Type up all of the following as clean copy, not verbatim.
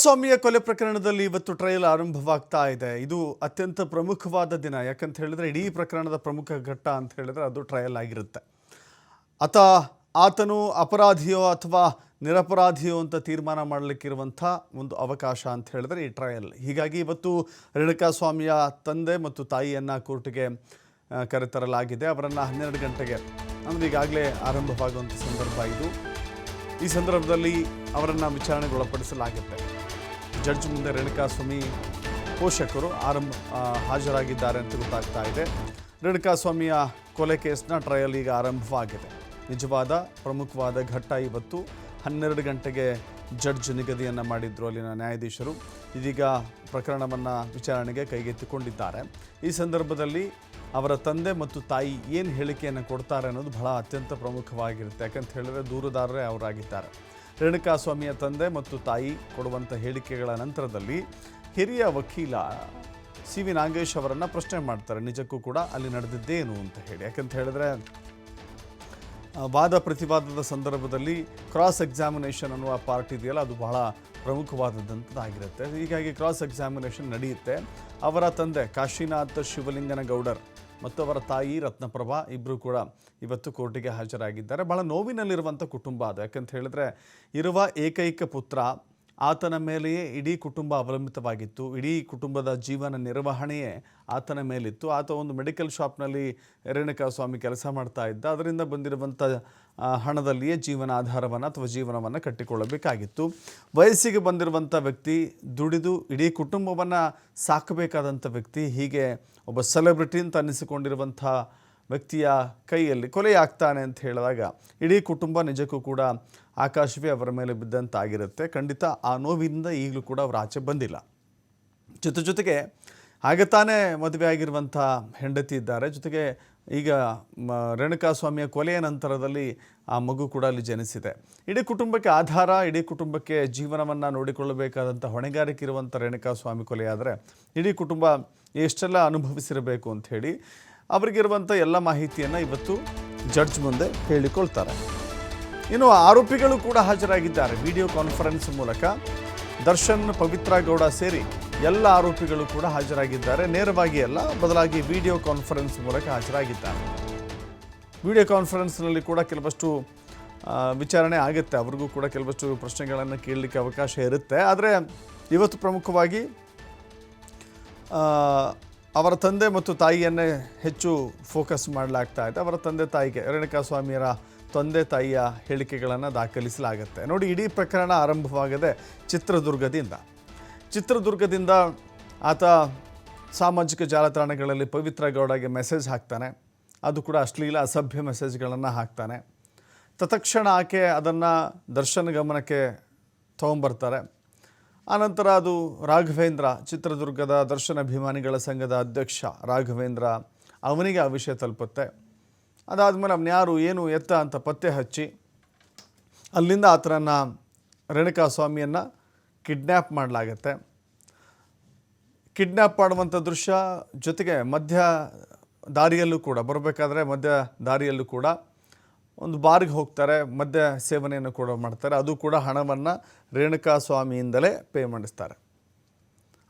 ಸ್ವಾಮಿಯ ಕೊಲೆ ಪ್ರಕರಣದಲ್ಲಿ ಇವತ್ತು ಟ್ರಯಲ್ ಆರಂಭವಾಗ್ತಾ ಇದೆ. ಇದು ಅತ್ಯಂತ ಪ್ರಮುಖವಾದ ದಿನ. ಯಾಕಂತ ಹೇಳಿದ್ರೆ ಇಡೀ ಪ್ರಕರಣದ ಪ್ರಮುಖ ಘಟ್ಟ ಅಂತ ಹೇಳಿದ್ರೆ ಅದು ಟ್ರಯಲ್ ಆಗಿರುತ್ತೆ. ಆತನು ಅಪರಾಧಿಯೋ ಅಥವಾ ನಿರಪರಾಧಿಯೋ ಅಂತ ತೀರ್ಮಾನ ಮಾಡಲಿಕ್ಕಿರುವಂಥ ಒಂದು ಅವಕಾಶ ಅಂತ ಹೇಳಿದ್ರೆ ಈ ಟ್ರಯಲ್. ಹೀಗಾಗಿ ಇವತ್ತು ರೇಣುಕಾಸ್ವಾಮಿಯ ತಂದೆ ಮತ್ತು ತಾಯಿಯನ್ನು ಕೋರ್ಟ್ಗೆ ಕರೆತರಲಾಗಿದೆ. ಅವರನ್ನು 12 ಗಂಟೆಗೆ ಅಂದರೆ ಈಗಾಗಲೇ ಆರಂಭವಾಗುವಂಥ ಸಂದರ್ಭ ಇದು. ಈ ಸಂದರ್ಭದಲ್ಲಿ ಅವರನ್ನು ವಿಚಾರಣೆಗೆ ಒಳಪಡಿಸಲಾಗುತ್ತೆ. ಜಡ್ಜ್ ಮುಂದೆ ರೇಣುಕಾಸ್ವಾಮಿ ಪೋಷಕರು ಹಾಜರಾಗಿದ್ದಾರೆ ಅಂತ ಗೊತ್ತಾಗ್ತಾ ಇದೆ. ರೇಣುಕಾಸ್ವಾಮಿಯ ಕೊಲೆ ಕೇಸ್ನ ಟ್ರಯಲ್ ಈಗ ಆರಂಭವಾಗಿದೆ. ನಿಜವಾದ ಪ್ರಮುಖವಾದ ಘಟ್ಟ ಇವತ್ತು 12 ಗಂಟೆಗೆ ಜಡ್ಜ್ ನಿಗದಿಯನ್ನು ಮಾಡಿದ್ರು ಅಲ್ಲಿನ ನ್ಯಾಯಾಧೀಶರು. ಇದೀಗ ಪ್ರಕರಣವನ್ನು ವಿಚಾರಣೆಗೆ ಕೈಗೆತ್ತಿಕೊಂಡಿದ್ದಾರೆ. ಈ ಸಂದರ್ಭದಲ್ಲಿ ಅವರ ತಂದೆ ಮತ್ತು ತಾಯಿ ಏನು ಹೇಳಿಕೆಯನ್ನು ಕೊಡ್ತಾರೆ ಅನ್ನೋದು ಬಹಳ ಅತ್ಯಂತ ಪ್ರಮುಖವಾಗಿರುತ್ತೆ. ಯಾಕಂತ ಹೇಳಿದ್ರೆ ದೂರುದಾರರೇ ಅವರಾಗಿದ್ದಾರೆ. ರೇಣುಕಾಸ್ವಾಮಿಯ ತಂದೆ ಮತ್ತು ತಾಯಿ ಕೊಡುವಂಥ ಹೇಳಿಕೆಗಳ ನಂತರದಲ್ಲಿ ಹಿರಿಯ ವಕೀಲ ಸಿ.ವಿ. ನಾಗೇಶ್ ಅವರನ್ನು ಪ್ರಶ್ನೆ ಮಾಡ್ತಾರೆ, ನಿಜಕ್ಕೂ ಕೂಡ ಅಲ್ಲಿ ನಡೆದಿದ್ದೇನು ಅಂತ ಹೇಳಿ. ಯಾಕಂತ ಹೇಳಿದ್ರೆ ವಾದ ಪ್ರತಿವಾದದ ಸಂದರ್ಭದಲ್ಲಿ ಕ್ರಾಸ್ ಎಕ್ಸಾಮಿನೇಷನ್ ಅನ್ನುವ ಪಾರ್ಟ್ ಇದೆಯಲ್ಲ, ಅದು ಬಹಳ ಪ್ರಮುಖವಾದದ್ದಂಥದ್ದಾಗಿರುತ್ತೆ. ಹೀಗಾಗಿ ಕ್ರಾಸ್ ಎಕ್ಸಾಮಿನೇಷನ್ ನಡೆಯುತ್ತೆ. ಅವರ ತಂದೆ ಕಾಶಿನಾಥ್ ಶಿವಲಿಂಗನಗೌಡರ್ ಮತ್ತು ಅವರ ತಾಯಿ ರತ್ನಪ್ರಭಾ ಇಬ್ಬರು ಕೂಡ ಇವತ್ತು ಕೋರ್ಟಿಗೆ ಹಾಜರಾಗಿದ್ದಾರೆ. ಬಹಳ ನೋವಿನಲ್ಲಿರುವಂಥ ಕುಟುಂಬ ಅದು. ಯಾಕಂತ ಹೇಳಿದ್ರೆ ಇರುವ ಏಕೈಕ ಪುತ್ರ, ಆತನ ಮೇಲೆಯೇ ಇಡೀ ಕುಟುಂಬ ಅವಲಂಬಿತವಾಗಿತ್ತು. ಇಡೀ ಕುಟುಂಬದ ಜೀವನ ನಿರ್ವಹಣೆಯೇ ಆತನ ಮೇಲಿತ್ತು. ಆತ ಒಂದು ಮೆಡಿಕಲ್ ಶಾಪ್ನಲ್ಲಿ ರೇಣುಕಾಸ್ವಾಮಿ ಕೆಲಸ ಮಾಡ್ತಾ ಇದ್ದ. ಅದರಿಂದ ಬಂದಿರುವಂಥ ಹಣದಲ್ಲಿಯೇ ಜೀವನಾಧಾರವನ್ನು ಅಥವಾ ಜೀವನವನ್ನು ಕಟ್ಟಿಕೊಳ್ಳಬೇಕಾಗಿತ್ತು. ವಯಸ್ಸಿಗೆ ಬಂದಿರುವಂಥ ವ್ಯಕ್ತಿ, ದುಡಿದು ಇಡೀ ಕುಟುಂಬವನ್ನು ಸಾಕಬೇಕಾದಂಥ ವ್ಯಕ್ತಿ, ಹೀಗೆ ಒಬ್ಬ ಸೆಲೆಬ್ರಿಟಿ ಅಂತ ಅನ್ನಿಸಿಕೊಂಡಿರುವಂಥ ವ್ಯಕ್ತಿಯ ಕೈಯಲ್ಲಿ ಕೊಲೆಯಾಗ್ತಾನೆ ಅಂತ ಹೇಳಿದಾಗ ಇಡೀ ಕುಟುಂಬ ನಿಜಕ್ಕೂ ಕೂಡ ಆಕಾಶವೇ ಅವರ ಮೇಲೆ ಬಿದ್ದಂತಾಗಿರುತ್ತೆ. ಖಂಡಿತ ಆ ನೋವಿನಿಂದ ಈಗಲೂ ಕೂಡ ಅವರು ಆಚೆ ಬಂದಿಲ್ಲ. ಜೊತೆಗೆ ಹಾಗೆ ತಾನೇ ಮದುವೆ ಆಗಿರುವಂಥ ಹೆಂಡತಿ ಇದ್ದಾರೆ. ಜೊತೆಗೆ ಈಗ ರೇಣುಕಾಸ್ವಾಮಿಯ ಕೊಲೆಯ ನಂತರದಲ್ಲಿ ಆ ಮಗು ಕೂಡ ಅಲ್ಲಿ ಜನಿಸಿದೆ. ಇಡೀ ಕುಟುಂಬಕ್ಕೆ ಆಧಾರ, ಇಡೀ ಕುಟುಂಬಕ್ಕೆ ಜೀವನವನ್ನು ನೋಡಿಕೊಳ್ಳಬೇಕಾದಂಥ ಹೊಣೆಗಾರಿಕೆ ಇರುವಂಥ ರೇಣುಕಾಸ್ವಾಮಿ ಕೊಲೆಯಾದರೆ ಇಡೀ ಕುಟುಂಬ ಎಷ್ಟೆಲ್ಲ ಅನುಭವಿಸಿರಬೇಕು ಅಂಥೇಳಿ ಅವರಿಗಿರುವಂಥ ಎಲ್ಲ ಮಾಹಿತಿಯನ್ನು ಇವತ್ತು ಜಡ್ಜ್ ಮುಂದೆ ಹೇಳಿಕೊಳ್ತಾರೆ. ಇನ್ನು ಆರೋಪಿಗಳು ಕೂಡ ಹಾಜರಾಗಿದ್ದಾರೆ. ವಿಡಿಯೋ ಕಾನ್ಫರೆನ್ಸ್ ಮೂಲಕ ದರ್ಶನ್, ಪವಿತ್ರ ಗೌಡ ಸೇರಿ ಎಲ್ಲ ಆರೋಪಿಗಳು ಕೂಡ ಹಾಜರಾಗಿದ್ದಾರೆ. ನೇರವಾಗಿ ಅಲ್ಲ, ಬದಲಾಗಿ ವಿಡಿಯೋ ಕಾನ್ಫರೆನ್ಸ್ ಮೂಲಕ ಹಾಜರಾಗಿದ್ದಾರೆ. ವಿಡಿಯೋ ಕಾನ್ಫರೆನ್ಸ್ನಲ್ಲಿ ಕೂಡ ಕೆಲವಷ್ಟು ವಿಚಾರಣೆ ಆಗುತ್ತೆ. ಅವ್ರಿಗೂ ಕೂಡ ಕೆಲವಷ್ಟು ಪ್ರಶ್ನೆಗಳನ್ನು ಕೇಳಲಿಕ್ಕೆ ಅವಕಾಶ ಇರುತ್ತೆ. ಆದರೆ ಇವತ್ತು ಪ್ರಮುಖವಾಗಿ ಅವರ ತಂದೆ ಮತ್ತು ತಾಯಿಯನ್ನೇ ಹೆಚ್ಚು ಫೋಕಸ್ ಮಾಡಲಾಗ್ತಾ ಇದೆ. ಅವರ ತಂದೆ ತಾಯಿಗೆ, ರೇಣುಕಾಸ್ವಾಮಿಯರ ತಂದೆ ತಾಯಿಯ ಹೇಳಿಕೆಗಳನ್ನು ದಾಖಲಿಸಲಾಗುತ್ತೆ. ನೋಡಿ, ಇಡೀ ಪ್ರಕರಣ ಆರಂಭವಾಗದೆ ಚಿತ್ರದುರ್ಗದಿಂದ ಆತ ಸಾಮಾಜಿಕ ಜಾಲತಾಣಗಳಲ್ಲಿ ಪವಿತ್ರ ಗೌಡಗೆ ಮೆಸೇಜ್ ಹಾಕ್ತಾನೆ. ಅದು ಕೂಡ ಅಶ್ಲೀಲ ಅಸಭ್ಯ ಮೆಸೇಜ್ಗಳನ್ನು ಹಾಕ್ತಾನೆ. ತತ್ಕ್ಷಣ ಆಕೆ ಅದನ್ನು ದರ್ಶನ್ ಗಮನಕ್ಕೆ ತೊಗೊಂಬರ್ತಾರೆ. ಆನಂತರ ಅದು ರಾಘವೇಂದ್ರ, ಚಿತ್ರದುರ್ಗದ ದರ್ಶನ ಅಭಿಮಾನಿಗಳ ಸಂಘದ ಅಧ್ಯಕ್ಷ ರಾಘವೇಂದ್ರ, ಅವನಿಗೆ ಆ ವಿಷಯ ತಲುಪುತ್ತೆ. ಅದಾದಮೇಲೆ ಅವನು ಯಾರು ಏನು ಎತ್ತ ಅಂತ ಪತ್ತೆ ಹಚ್ಚಿ ಅಲ್ಲಿಂದ ಆತನನ್ನು ರೇಣುಕಾಸ್ವಾಮಿಯನ್ನು ಕಿಡ್ನ್ಯಾಪ್ ಮಾಡಲಾಗತ್ತೆ. ಕಿಡ್ನ್ಯಾಪ್ ಮಾಡುವಂಥ ದೃಶ್ಯ, ಜೊತೆಗೆ ಮಧ್ಯ ದಾರಿಯಲ್ಲೂ ಕೂಡ ಬರಬೇಕಾದ್ರೆ ಮಧ್ಯ ದಾರಿಯಲ್ಲೂ ಕೂಡ ಒಂದು ಬಾರ್ಗೆ ಹೋಗ್ತಾರೆ, ಮದ್ಯ ಸೇವನೆಯನ್ನು ಕೂಡ ಮಾಡ್ತಾರೆ. ಅದು ಕೂಡ ಹಣವನ್ನು ರೇಣುಕಾಸ್ವಾಮಿಯಿಂದಲೇ ಪೇ ಮಾಡಿಸ್ತಾರೆ.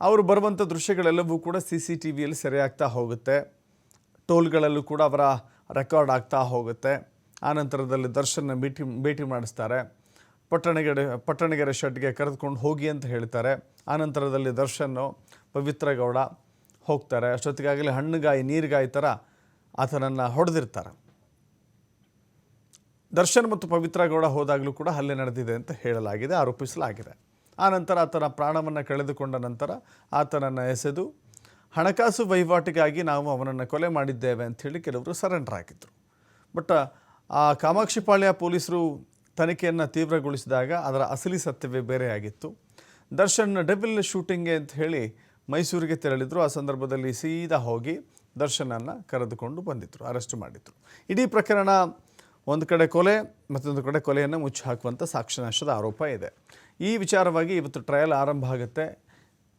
ಅವರು ಬರುವಂಥ ದೃಶ್ಯಗಳೆಲ್ಲವೂ ಕೂಡ CCTVಯಲ್ಲಿ ಸೆರೆಯಾಗ್ತಾ ಹೋಗುತ್ತೆ. ಟೋಲ್ಗಳಲ್ಲೂ ಕೂಡ ಅವರ ರೆಕಾರ್ಡ್ ಆಗ್ತಾ ಹೋಗುತ್ತೆ. ಆನಂತರದಲ್ಲಿ ದರ್ಶನ ಭೇಟಿ ಮಾಡಿಸ್ತಾರೆ. ಪಟ್ಟಣಗೆರೆ ಶೆಡ್ಗೆ ಕರೆದುಕೊಂಡು ಹೋಗಿ ಅಂತ ಹೇಳ್ತಾರೆ. ಆನಂತರದಲ್ಲಿ ದರ್ಶನ್ನು, ಪವಿತ್ರ ಗೌಡ ಹೋಗ್ತಾರೆ. ಅಷ್ಟೊತ್ತಿಗಾಗಲೇ ಹಣ್ಣುಗಾಯಿ ನೀರುಗಾಯಿ ಥರ ಆತನನ್ನು ಹೊಡೆದಿರ್ತಾರೆ. ದರ್ಶನ್ ಮತ್ತು ಪವಿತ್ರ ಗೌಡ ಹೋದಾಗಲೂ ಕೂಡ ಹಲ್ಲೆ ನಡೆದಿದೆ ಅಂತ ಹೇಳಲಾಗಿದೆ, ಆರೋಪಿಸಲಾಗಿದೆ. ಆನಂತರ ಆತನ ಪ್ರಾಣವನ್ನು ಕಳೆದುಕೊಂಡ ನಂತರ ಆತನನ್ನು ಎಸೆದು ಹಣಕಾಸು ವಹಿವಾಟಿಗಾಗಿ ನಾವು ಅವನನ್ನು ಕೊಲೆ ಮಾಡಿದ್ದೇವೆ ಅಂಥೇಳಿ ಕೆಲವರು ಸರೆಂಡರ್ ಆಗಿದ್ದರು. ಬಟ್ ಆ ಕಾಮಾಕ್ಷಿಪಾಳ್ಯ ಪೊಲೀಸರು ತನಿಖೆಯನ್ನು ತೀವ್ರಗೊಳಿಸಿದಾಗ ಅದರ ಅಸಲಿ ಸತ್ಯವೇ ಬೇರೆಯಾಗಿತ್ತು. ದರ್ಶನ್ ಡೆವಿಲ್ ಶೂಟಿಂಗ್ಗೆ ಅಂತ ಹೇಳಿ ಮೈಸೂರಿಗೆ ತೆರಳಿದ್ರು. ಆ ಸಂದರ್ಭದಲ್ಲಿ ಸೀದಾ ಹೋಗಿ ದರ್ಶನನ್ನು ಕರೆದುಕೊಂಡು ಬಂದಿದ್ದರು, ಅರೆಸ್ಟ್ ಮಾಡಿದರು. ಇಡೀ ಪ್ರಕರಣ ಒಂದು ಕಡೆ ಕೊಲೆ, ಮತ್ತೊಂದು ಕಡೆ ಕೊಲೆಯನ್ನು ಮುಚ್ಚಿ ಹಾಕುವಂಥ ಸಾಕ್ಷ್ಯನಾಶದ ಆರೋಪ ಇದೆ. ಈ ವಿಚಾರವಾಗಿ ಇವತ್ತು ಟ್ರಯಲ್ ಆರಂಭ ಆಗುತ್ತೆ.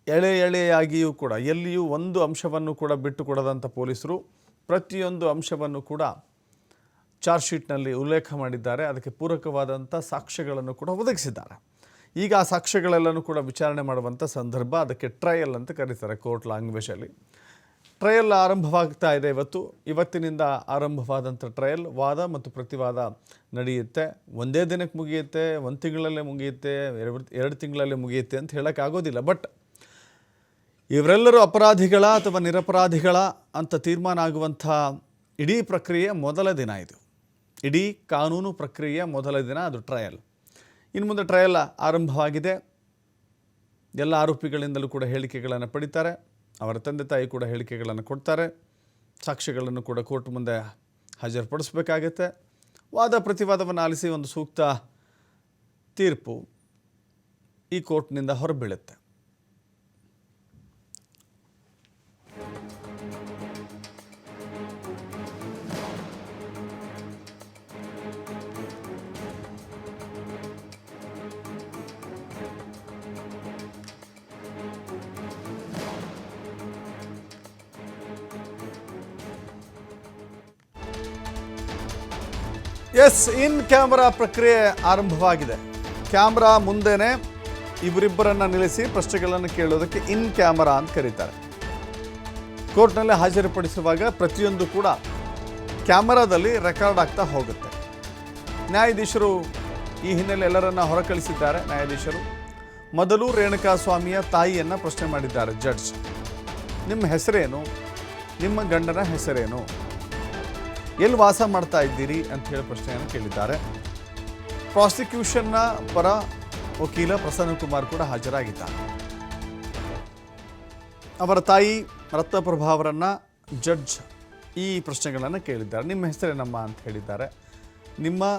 ಎಳೆಯಾಗಿಯೂ ಕೂಡ ಎಲ್ಲಿಯೂ ಒಂದು ಅಂಶವನ್ನು ಕೂಡ ಬಿಟ್ಟು ಕೊಡದಂಥ ಪೊಲೀಸರು ಪ್ರತಿಯೊಂದು ಅಂಶವನ್ನು ಕೂಡ ಚಾರ್ಜ್ ಶೀಟ್ನಲ್ಲಿ ಉಲ್ಲೇಖ ಮಾಡಿದ್ದಾರೆ. ಅದಕ್ಕೆ ಪೂರಕವಾದಂಥ ಸಾಕ್ಷ್ಯಗಳನ್ನು ಕೂಡ ಒದಗಿಸಿದ್ದಾರೆ. ಈಗ ಆ ಸಾಕ್ಷ್ಯಗಳೆಲ್ಲನೂ ಕೂಡ ವಿಚಾರಣೆ ಮಾಡುವಂಥ ಸಂದರ್ಭ, ಅದಕ್ಕೆ ಟ್ರಯಲ್ ಅಂತ ಕರೀತಾರೆ ಕೋರ್ಟ್ ಲ್ಯಾಂಗ್ವೇಜಲ್ಲಿ. ಟ್ರಯಲ್ ಆರಂಭವಾಗ್ತಾ ಇದೆ ಇವತ್ತಿನಿಂದ ಆರಂಭವಾದಂಥ ಟ್ರಯಲ್ ವಾದ ಮತ್ತು ಪ್ರತಿವಾದ ನಡೆಯುತ್ತೆ. ಒಂದೇ ದಿನಕ್ಕೆ ಮುಗಿಯುತ್ತೆ, ಒಂದು ತಿಂಗಳಲ್ಲೇ ಮುಗಿಯುತ್ತೆ, ಎರಡು ತಿಂಗಳಲ್ಲೇ ಮುಗಿಯುತ್ತೆ ಅಂತ ಹೇಳೋಕ್ಕಾಗೋದಿಲ್ಲ. ಬಟ್ ಇವರೆಲ್ಲರೂ ಅಪರಾಧಿಗಳ ಅಥವಾ ನಿರಪರಾಧಿಗಳ ಅಂತ ತೀರ್ಮಾನ ಆಗುವಂಥ ಇಡೀ ಪ್ರಕ್ರಿಯೆ ಮೊದಲ ದಿನ ಇದು. ಇಡೀ ಕಾನೂನು ಪ್ರಕ್ರಿಯೆಯ ಮೊದಲ ದಿನ ಅದು ಟ್ರಯಲ್. ಇನ್ನು ಮುಂದೆ ಟ್ರಯಲ್ ಆರಂಭವಾಗಿದೆ. ಎಲ್ಲ ಆರೋಪಿಗಳಿಂದಲೂ ಕೂಡ ಹೇಳಿಕೆಗಳನ್ನು ಪಡಿತಾರೆ. ಅವರ ತಂದೆ ತಾಯಿ ಕೂಡ ಹೇಳಿಕೆಗಳನ್ನು ಕೊಡ್ತಾರೆ. ಸಾಕ್ಷ್ಯಗಳನ್ನು ಕೂಡ ಕೋರ್ಟ್ ಮುಂದೆ ಹಾಜರುಪಡಿಸಬೇಕಾಗತ್ತೆ. ವಾದ ಪ್ರತಿವಾದವನ್ನು ಆಲಿಸಿ ಒಂದು ಸೂಕ್ತ ತೀರ್ಪು ಈ ಕೋರ್ಟ್ನಿಂದ ಹೊರಬೀಳುತ್ತೆ. ಎಸ್, ಇನ್ ಕ್ಯಾಮರಾ ಪ್ರಕ್ರಿಯೆ ಆರಂಭವಾಗಿದೆ. ಕ್ಯಾಮ್ರಾ ಮುಂದೆನೇ ಇವರಿಬ್ಬರನ್ನು ನಿಲ್ಲಿಸಿ ಪ್ರಶ್ನೆಗಳನ್ನು ಕೇಳೋದಕ್ಕೆ ಇನ್ ಕ್ಯಾಮರಾ ಅಂತ ಕರೀತಾರೆ. ಕೋರ್ಟ್ನಲ್ಲಿ ಹಾಜರುಪಡಿಸುವಾಗ ಪ್ರತಿಯೊಂದು ಕೂಡ ಕ್ಯಾಮರಾದಲ್ಲಿ ರೆಕಾರ್ಡ್ ಆಗ್ತಾ ಹೋಗುತ್ತೆ. ನ್ಯಾಯಾಧೀಶರು ಈ ಹಿನ್ನೆಲೆ ಎಲ್ಲರನ್ನ ಹೊರಕಳಿಸಿದ್ದಾರೆ. ನ್ಯಾಯಾಧೀಶರು ಮೊದಲು ರೇಣುಕಾಸ್ವಾಮಿಯ ತಾಯಿಯನ್ನು ಪ್ರಶ್ನೆ ಮಾಡಿದ್ದಾರೆ ಜಡ್ಜ್. ನಿಮ್ಮ ಹೆಸರೇನು, ನಿಮ್ಮ ಗಂಡನ ಹೆಸರೇನು, ಎಲ್ಲಿ ವಾಸ ಮಾಡ್ತಾ ಇದ್ದೀರಿ ಅಂತ ಹೇಳಿ ಪ್ರಶ್ನೆಯನ್ನು ಕೇಳಿದ್ದಾರೆ. ಪ್ರಾಸಿಕ್ಯೂಷನ್ನ ಪರ ವಕೀಲ ಪ್ರಸನ್ನಕುಮಾರ್ ಕೂಡ ಹಾಜರಾಗಿದ್ದಾರೆ. ಅವರ ತಾಯಿ ರತ್ನಪ್ರಭಾ ಅವರನ್ನು ಜಡ್ಜ್ ಈ ಪ್ರಶ್ನೆಗಳನ್ನು ಕೇಳಿದ್ದಾರೆ. ನಿಮ್ಮ ಹೆಸರೇನಮ್ಮ ಅಂತ ಹೇಳಿದ್ದಾರೆ. ನಿಮ್ಮ